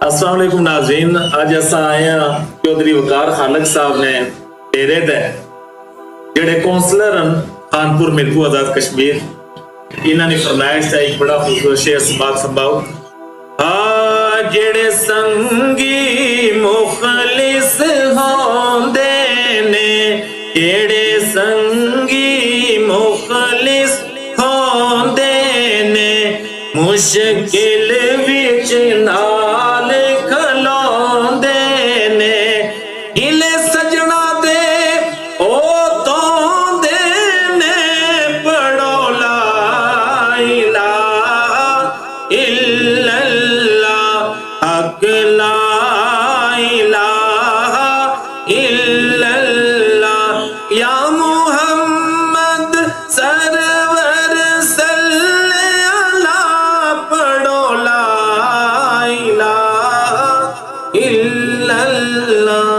अस्सलाम वालेकुम नाज़रीन, अज अस आए हैं चौधरी वकार खालक साहब ने डेरे दे जेड़े कौंसलर हैं खानपुर मिरकू आजाद कश्मीर। इन्होंने फरमाइश एक बड़ा खूबसूरत शेर समात संभाओ। जेड़े संगी मुखलिस होंदे ने, जेड़े संगी मुखलिस होंदे ने, मुश्किल विच नाल खलोंदे ने। हिले सजना दे ओ तोंदे ने, पढ़ो ला इलाहा इल्लल्लाह, हक ला इलाहा इल्लल्लाह, या मुहम्मद सरवर सल्ले अला, पढ़ो ला इलाहा इल्लल्लाह।